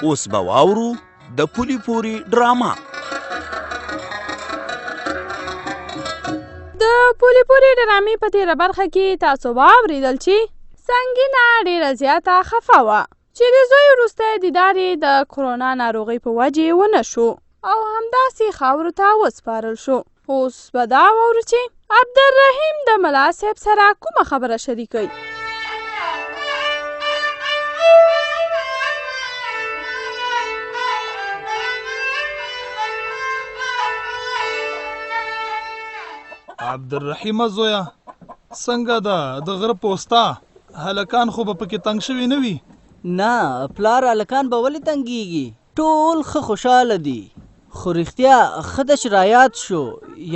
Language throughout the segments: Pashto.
اوس به واورو د پولي پوري ډراما. د پولي پوري ډرامې په تیره برخه کې تاسو واورېدل چې سنګینه ډېره زیاته خفه وه چې د زوی وروستی دیدار یې د کرونا ناروغۍ په وجې ونه شو او همداسې خاورو ته وسپارل شو. اوس به دا واورو چې عبدالرحیم د ملا صاحب سره کومه خبره شریکوي. عبدالرحیم زویا څنګه ده د غره پوستا هلکان خو به پکې تنګ شوي نه وي؟ نه پلار هلکان به ولې تنګېږي، ټول ښه خوشحاله دي. خو رښتیا ښه ده چې رایاد شو.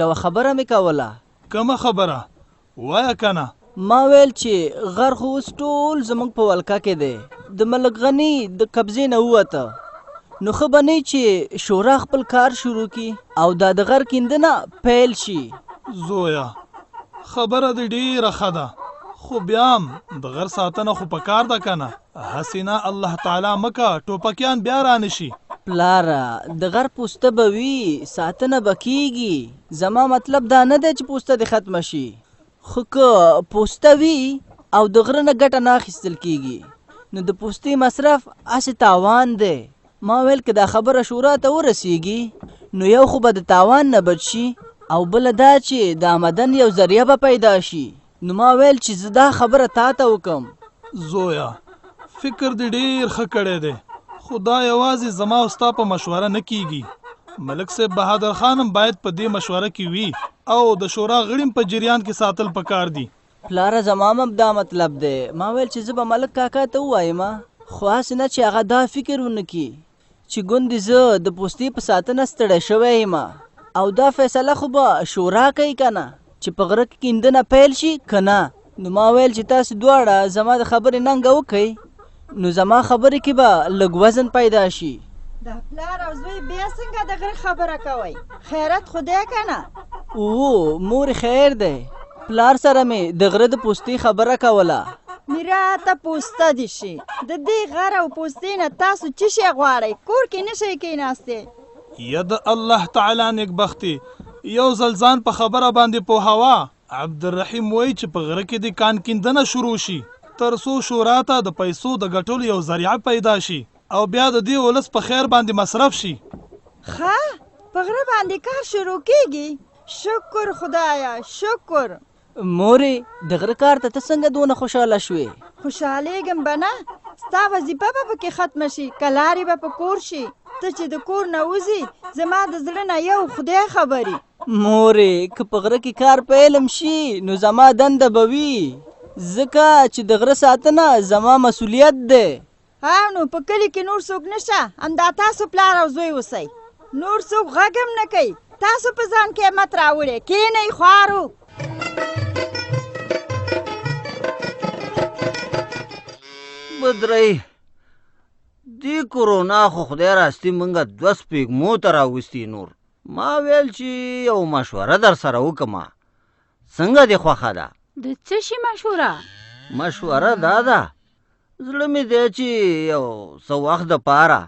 یوه خبره مې کوله. کومه خبره؟ وایه که نه. ما ویل چې غر خو اوس ټول زموږ په ولکه کې دی، د ملک غني د قبضې نه ووته، نو ښه به نه چې شورا خپل کار شروع کړي او دا د غر کیندنه پیل شي. زویا خبره دې ډېره ښه ده، خو بیا هم د غر ساتنه خو په کار ده که نه؟ هسې نه الله تعالی مکه ټوپکیان بیا رانشي. پلاره د غر پوسته به وي، ساتنه به کېږي. زما مطلب دا نه دی چې پوسته دې ختمه شي، خو که پوسته وي او د غره نه ګټه نه اخیستل کېږي نو د پوستې مصرف هسې تاوان دی. ما ویل که دا خبره شورا ته ورسیږي نو یو خو به د تاوان نه بچ شي او بله دا چې د آمدن یو ذریعه به پیدا شي. نو ما ویل چې زه دا خبره تا ته وکم. زویا فکر دې ډېر ښه کړی دی، خو دا یوازې زما او ستا په مشوره نه کېږي. ملک صاحب بهادر خان هم باید په دې مشوره کې وي او د شورا غړي په جریان کې ساتل پکار دي. پلاره زما هم دا مطلب دی. ما ویل چې زه به ملک کاکا ته ووایم، خو هسې نه چې هغه دا فکر ونه کړي چې ګوندې زه د پوستې په ساتنه ستړی شوی یم او دا فیصله خو به شورا کوي که نه چې په غره کې کیندنه پیل شي که نه. نو ما ویل چې تاسو دواړه زما د خبرې ننګه وکئ نو زما خبرې کې به لږ وزن پیدا شي. د پلار او زوی بیا څنګه د غره خبره کوئ؟ خیرت خدای که نه؟ او مور خیر دی، پلار سره مې د غره د پوستې خبره کوله. میرا ته پوسته دي شي، د دې غر او پوستې نه تاسو څه شی غواړئ؟ کور کې نه شئ کېناستی؟ یا د الله تعالی نیکبختي یو ځل ځان په خبره باندې پوهاوه. عبدالرحیم وایي چې په غره کې د کان کیندنه شروع شي تر څو شورا ته د پیسو د ګټلو یو ذریعه پیدا شي او بیا د دې ولس په خیر باندې مصرف شي. ښه په غره باندې کار شروع کېږي؟ شکر خدایا شکر. مورې د غره کار ته څنګه دونه خوشحاله شوې؟ خوشحالېږم به نه، ستا وظیفه به پکې ختمه شي، کلارې به په کور شي. ته چې د کور نه وځې زما د زړه نه یو خدای خبري. مورې که په غره کې کار پیلم شي نو زما دنده به وي، ځکه چې د غره ساتنه زما مسؤلیت دی. نو په کلي کې نور څوک نشته، همدا تاسو پلار او زوی اوسئ، نور څوک غږ هم نه کوي. تاسو په ځان کې احمت راوړئ، کښېنئ خوارو. بدرۍ دی کرونا خو خدای راستی منګه 2 سپېږمو ته راوستي. نور ما ویل چې یو مشوره در سره وکړمه، څنګه دې خوښه ده؟ د څه شي مشوره؟ مشوره دا ده زړه مې دی چې یو څه وخت دپاره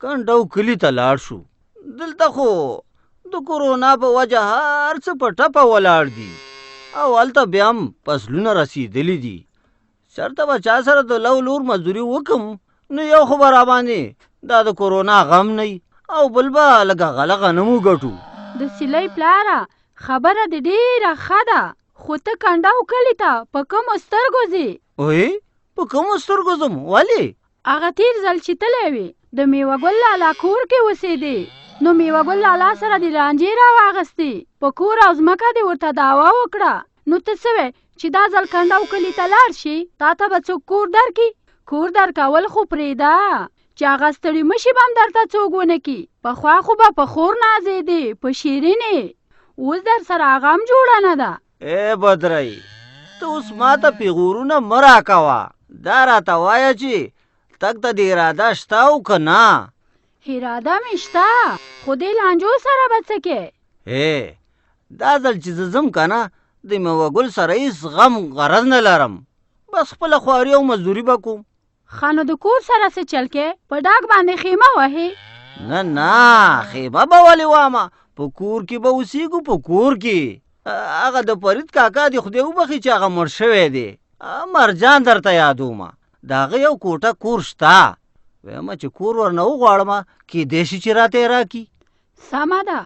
کنډو کلي ته لاړ شو. دلته خو د کرونا په وجه هر څه په ټپه ولاړ دي او هلته بیا هم فصلونه رسېدلي دي. چېرته به چا سره د لو لور مزدوري وکړم نو یو خو به راباندې دا د کرونا غم نه او بل به لږه غله غنم وګټو. د سیلۍ پلاره خبره دې ډېره ښه ده، خو ته کنډو کلي ته په کومو سترګو ځې؟ وی په کومو سترګو ځم؟ ولې؟ هغه تېر ځل چې تللی وې د میوه ګل لالا کور کې اوسېدې، نو میوه ګل لالا سره دې رانجې راواغستې، په کور او ځمکه دې ورته دعوه وکړه. نو ته څه وې چې دا ځل کنډو کلي ته لاړ شي تا ته به څوک کور درکړي؟ کور درکول خو پرېږده چې هغه ستړي مشي به هم درته څوک ونه کړي. پخوا خو به په خور نازېدې، په شیرینې، اوس در سره هغه هم جوړه نه ده. ای بدرۍ ته اوس ما ته پیغورونه مه راکوه، دا راته وایه چې تګ ته د اراده شته او که نه؟ اراده مې شته، خو دې لانجو سره به څه کې؟ دا ځل چې زه ځم که نه د میوه ګل سره هېڅ غم غرض نه لرم، بس خپله خواري او مزدوري به کوم. خانو د کور سره څه چل کې په ډاګ باندې خیمه وهي؟ نه نه خیمه به ولې وامه، په کور کې به اوسېږو، په کور کې. هغه د فرید کاکا دی خدای وبخي چې هغه مړ شوی دی، مرجان درته یادومه، د هغه یو کوټه کور شته، ویمه چې کور ورنه وغواړمه کیدای شي چې راته یې راکړي. سمه ده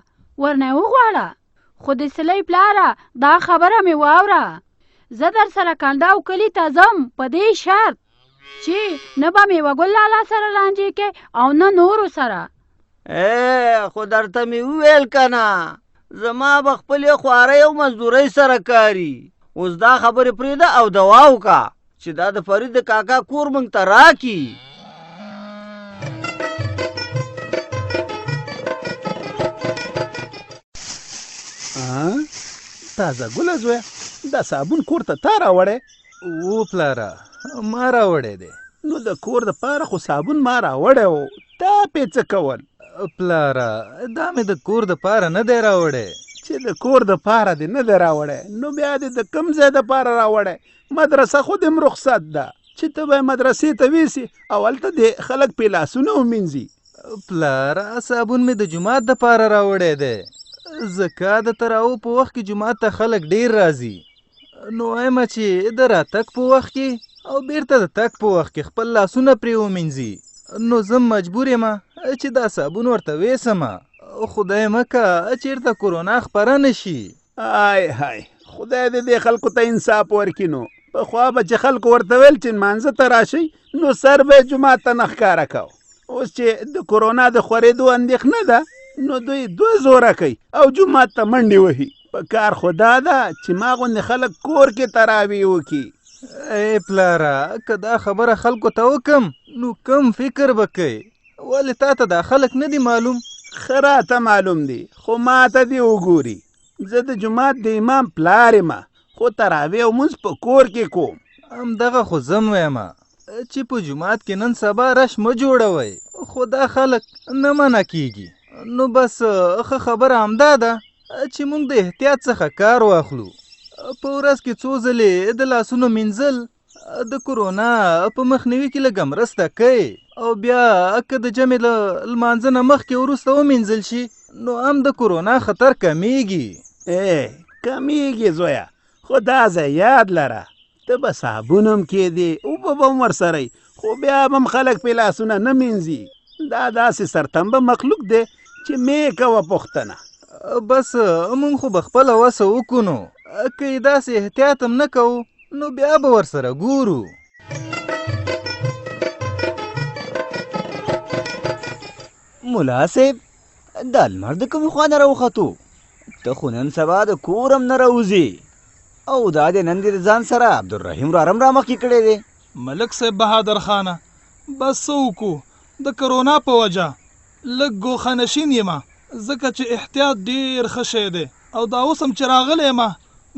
ورنه وغواړه، خو د سلی پلاره دا خبره مې واوره، زه در سره کنډاو کلي ته ځم په دې شرط چې نه به مې وګل لالا سره لانجې کې او نه نورو سره. خو درته مې وویل که نه زما به خپلې خوارۍ او مزدورۍ سره کاري. اوس دا خبرې پرېږده او دوا وکړه چې دا د فرید د کاکا کور موږ ته راکړي. تازه ګله زویه، دا صابون کور ته تا راوړی؟ و پلاره ما راوړی دی. نو د کور دپاره خو صابون ما راوړی و، تا پې څه کول؟ پلاره دا مې د کور دپاره نه دی راوړی. چې د کور دپاره دې نه دی راوړی نو بیا دې د کوم ځای دپاره راوړی؟ مدرسه خو دې هم رخصت ده چې ته به یې مدرسې ته ویسي او هلته دې خلک پې لاسونه ومینځي. پلاره صابون مې د جومات دپاره راوړی دی، ځکه د تراو په وخت کې جومات ته خلک ډیر راځي، نو وایم چې د راتګ په وخت کې او بیرته د تګ په وخت کې خپل لاسونه پرې ومینځي، نو زه مجبور یم چې دا صابون ورته ویسم. خدای مکه چیرته کرونا خپره نه شي. آی های خدای دې دې خلکو ته انصاف ورکړي. نو پخوا به چې خلکو ورته ویل چې لمانځه ته راشئ نو سر به یې جومات ته نه ښکاره کو. اوس چې د کرونا د خورېدو اندېښنه ده نو دوی دوه زوره کوي او جومات ته منډې وهي. په کار خو دا ده چې ما غوندې خلک کور کې تراویح وکړي. ای پلاره که دا خبره خلکو ته وکم نو کم فکر به کوي، ولې تا ته دا خلک نه دي معلوم؟ ښه راته معلوم دي، خو ما ته دې وګوري، زه د جومات د امام پلار یم، خو تراویح او مونځ په کور کې کوم. همدغه خو زم ویمه چې په جومات کې نن سبا رش مه جوړوئ، خو دا خلک نه منع کیږي. نو بس ښه خبره همدا ده چې موږ د احتیاط څخه کار واخلو. په ورځ کې څو ځلې د لاسونو مینځل د کرونا په مخنیوي کې لږه مرسته کوي، او بیا که د جمعې له لمانځه نه مخکې وروسته ومینځل شي نو هم د کرونا خطر کمیږي. کمیږي زویه، خو دا ځای یاد لره ته به صابون هم کېدې اوبه به هم ورسره وي، خو بیا به هم خلک پې لاسونه نه مینځي. دا داسې سرتنبه مخلوق دی چې مې کوه پوښتنه. بس مونږ خو به خپله وسه وکړو، نو که یې داسې احتیاط هم نه کوو نو بیا به ورسره ګورو. ملا صاحب دا لمر د کومې خوا نه راوختو؟ ته خو نن سبا د کور هم نه راوځې او دا د نن د ځان سره عبدالرحیم رارم رامخکې کړی دی. ملک صاحب بهادر خانه بس څه وکړو، د کرونا په وجه لږ ګوښه نشین یم، ځکه چې احتیاط ډېر ښه شی دی او دا اوس هم چې راغلی یم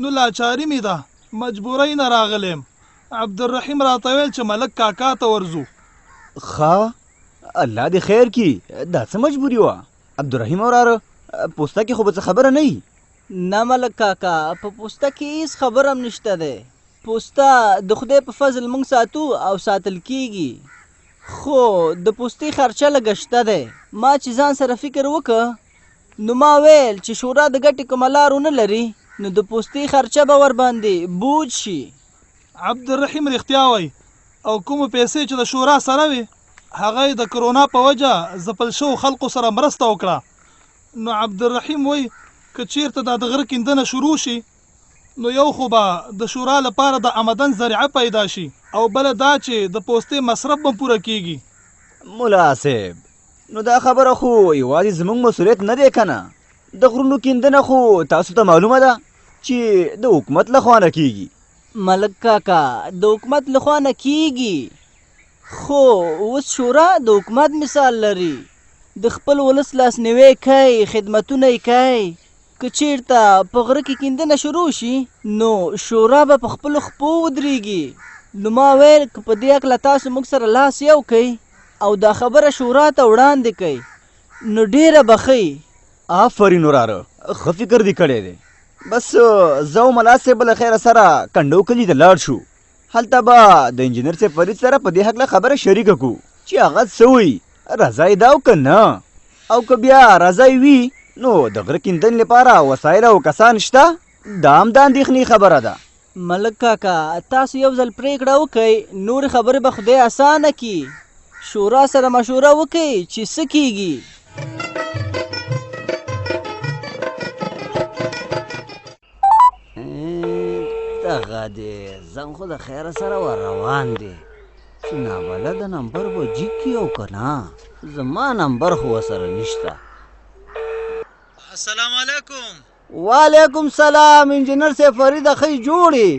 نو لاچاري مې ده، مجبورۍ نه راغلی یم. عبدالرحیم راته ویل چې ملک کاکا ته ورځو. ښه الله دې خیر کړي، دا څه مجبوري وه؟ عبدالرحیم وراره پوسته کې خو به څه خبره نه وي؟ نه ملک کاکا په پوسته کې هیڅ خبر هم نشته دی. پوسته د خدای په فضل موږ ساتو او ساتل کیږي، خو د پوستې خرچه لږه شته دی. ما چې ځان سره فکر وکړ نو ما ویل چې شورا د ګټې کومه لار ونه لري نو د پوستې خرچه به ورباندې بوج شي. عبدالرحیم رښتیا وایي او کومه پیسې چې د شورا سره وي هغه یې د کرونا په وجه ځپل شوو خلقو سره مرسته وکړه. نو عبدالرحیم وایي که چیرته دا د غره کیندنه شروع شي نو یو خو به د شورا لپاره د آمدن ذریعه پیدا شي او بله دا چې د پوستې مصرف به پوره کیږي. ملا صاحب نو دا خبره خو یوازې زموږ مسؤلیت نه دی که نه؟ د غرونو کیندنه خو تاسو ته معلومه ده چې د حکومت لخوا نه کیږي. ملک کاکا د حکومت لخوا نه کیږي، خو اوس شورا د حکومت مثال لري، د خپل ولس لاسنیوی کوي، خدمتونه یې کوي. که چیرته په غره کې کیندنه شروع شي نو شورا به په خپلو خپو ودرېږي. نو ما ویل که په دې هکله تاسو موږ سره لاس یو کوئ او دا خبره شورا ته وړاندې کوئ نو ډیره به ښه. آفرین وراره ښه فکر دې کړی دی. بس زه او ملا صاحب له خیره سره کنډو کلي ته لاړ شو هلته به د انجینر صاحب فرید سره په دې هکله خبره شریکه کو چې هغه څه وایي رضا یې دا او که نه او که بیا رضا یې وي نو د غره کیندنې لپاره وسایل او کسان شته دا هم د اندېښنې خبره ده. ملک کاکا تاسو یو ځل پرېکړه وکئ نورې خبرې به خدای اسانه کي. شورا سره مشوره وکئ چې څه کیږي. دغه دی زنګ خو د خیره سره ور روان دی چې نابلده نمبر به جیک کي او که نه زما نمبر خو ورسره نشته. السلام علیکم. وعلیکم سلام. انجینر صاحب فرید ښه جوړې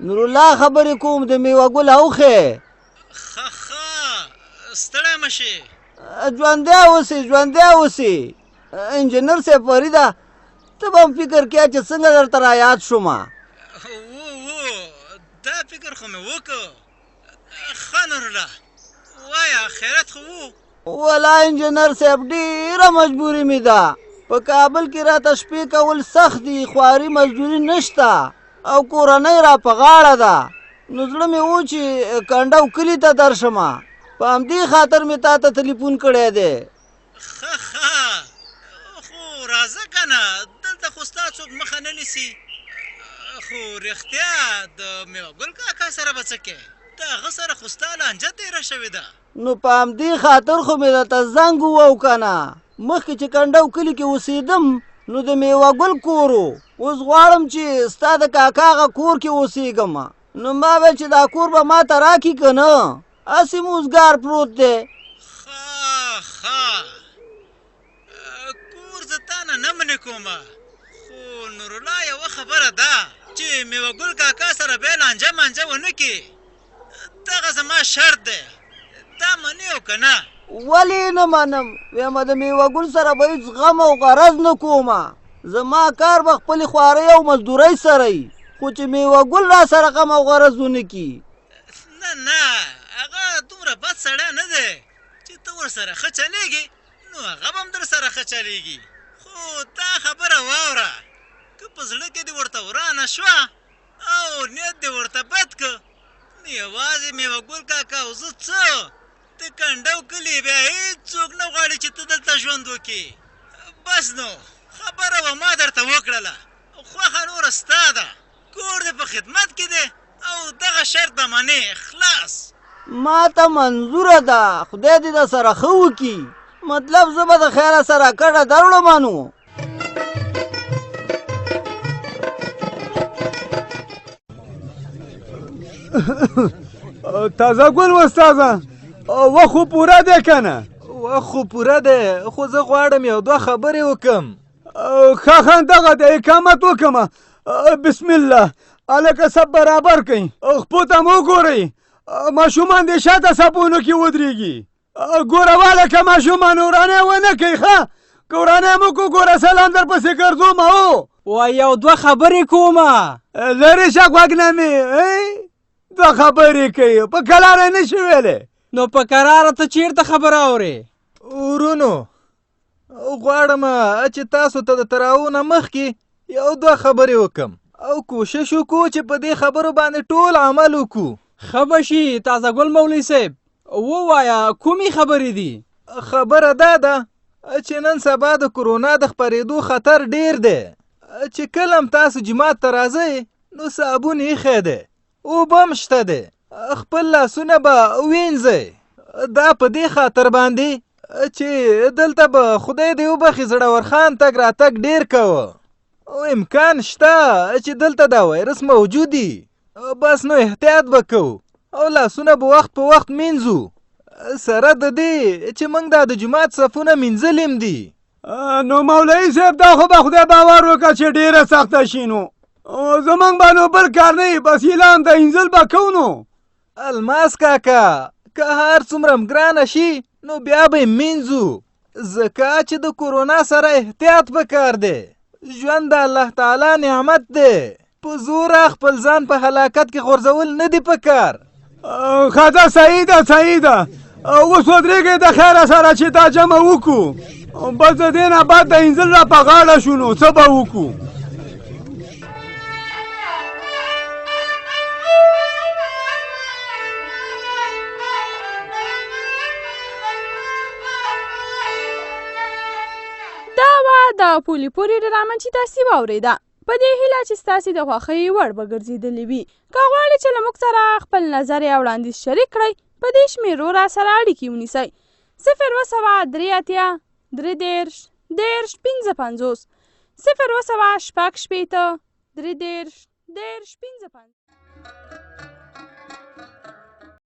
نورالله خبرې کوم د میوه ګل اوښې. ستړی مه شې. ژوندی اوسې. انجینر صاحب فریده ته به هم فکر کیا چې څنګه درته رایاد شومه. دا فکر خو مې وکړ. ښه نورالله وایه خیرت خو وو؟ ولا انجینر صاحب ډېره مجبوري مې ده. په کابل کې راته شپې کول سخت دي. خواري مزدوري نشته او کورنۍ را په غاړه ده. نو زړه مې و چې کنډو کلي ته درشمه. په همدې خاطر مې تا ته تلیفون کړی دی. ښه خو راځه که نه دلته خو ستا څوک مخه نه نیسي. خو رښتیا د میوه ګل کاکا سره به څه کوې؟ د هغه سره خو ستا لانجه تېره شوې ده. نو په همدې خاطر خو مې درته زنګ ووو که نه. مخکې چې کنډو کلي کې اوسېدم نو د میوه ګل کور و. اوس غواړم چې ستا د کاکا هغه کور کې اوسېږم. نو ما ویل چې دا کور به ما ته راکړي که نه هسې موزګار پروت دی. ښه کور زه تا نه منې کومه خو نورالله یوه خبره ده چې میوه ګل کاکا سره بیا لانجه مانجه ونه کړي. دغه زما شرط دی. دا منې او که نه؟ ولې نه منم؟ ویمه د میوه ګل سره به هېڅ غم او غرض نه کومه. زما کار به خپلې خوارۍ او مزدورۍ سره وي خو چې میوه ګل را سره غم او غرض ونه کړي. نه هغه دومره بد سړی نه دی چې ته ورسره ښه چلیږي نو هغه به هم در سره ښه چلیږي. خو تا خبره واوره که په زړه کې دې ورته ورانه شوه او نیت دې ورته بد که نو یوازې میوه ګل کاکا او زه څه د کنډو کلي بیا هېڅوک نه غواړي چې ته دلته ژوند وکړې. بس نو خبره به ما درته وکړله. خوښه نوره ستا ده. کور دې په خدمت کې دی او دغه شرط به منې. خلاص ما ته منظوره ده. خدای دې در سره ښه وکړي. مطلب زه به د خیره سره کډه دروړم نو. تازه ګل استاده وخت خو پوره دی که نه؟ وخت خو پوره دی خو زه غواړم یو دوه خبرې وکړم. ښه دغه د اقامت وکړمه. بسم الله هلکه سب برابر کئ. خپو ته مو وګورئ. ماشومان دې شاته صفونو کې ودرېږي. ګوره والکه ماشومان ورانه ونه کوي. ښه که ورانه مو کو ګوره سلام در پسې ګرځوم. هو وای یو دوه خبرې کومه. لرې شه غوږ نه مې. دوه خبرې کوي په کلاره نه شي ویلی. نو په کراره ته چیرته خبره اورې؟ ورونو غواړم چې تاسو ته د تراو نه مخکې یو دوه خبرې وکړم او کوشش وکړو چې په دې خبرو باندې ټول عمل وکړو. ښه به شي تازه ګل مولوي صاحب ووایه کومې خبرې دي؟ خبره دا ده چې نن سبا د کرونا د خپرېدو خطر ډیر دی. چې کله هم تاسو جماعت ته راځئ نو صابون ایښی دی اوبه هم شته دی. خپل لاسونه به وینځئ. دا په دې خاطر باندې چې دلته به خدای دې وبخي زړور خان تګ راتګ ډیر کوه او امکان شته چې دلته دا وایرس موجود وي. بس نو احتیاط به کوو او لاسونه به وخت په وخت مینځو سره د دې چې موږ دا د جماعت صفونه مینځلي هم دي. نو مولوي صاحب دا خو به خدای باور وکړه چې ډېره سخته شي. نو زموږ به نو بل کار نه وي بس اعلان د انځل به کوو. نو الماس کاکا که هر څومره هم ګرانه شي نو بیا به یې مینځو ځکه چې د کرونا سره احتیاط پکار دی. ژوند د الله تعالی نعمت دی. په زوره خپل ځان په هلاکت کې غورځول نه دی پکار. ښه ده صحیح ده. اوس ودرېږئ د خیره سره چې دا جمع وکړو. بس د دې نه بعد د انځل را په غاړه شو نو څه به وکړو. د پولي پورې ډرامه چې تاسې واورېده په دې هیله چې ستاسې د خوښۍ وړ به ګرځېدلې وي. که غواړئ چې له موږ سره خپل نظر یا وړاندیز شریک کړئ په دې شمېرو را سره اړیکې ونیسئ: 02083 33 10 55 020 شپږ شپېته 33 10 55.